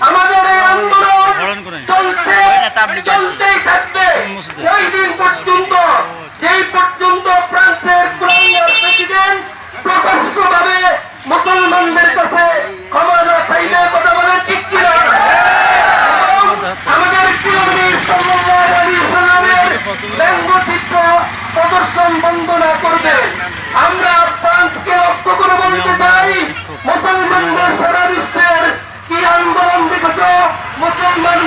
আমাদের এই আন্দোলন চলতেই থাকবে ওই দিন পর্যন্ত যেই পর্যন্ত ফ্রান্সের কোলনিয়াল প্রেসিডেন্ট প্রকাশ্যভাবে মুসলমানদের কাছে ক্ষমা না চাইলে কথা বলে ঠিক কিনা আমাদের ব্যঙ্গচিত্র প্রদর্শন বন্ধ না করবে। আমরা ফ্রান্সকে লক্ষ্য করে বলতে চাই, মুসলমানদের সারা বিশ্বের কি আন্দোলন দেখেছ, মুসলমান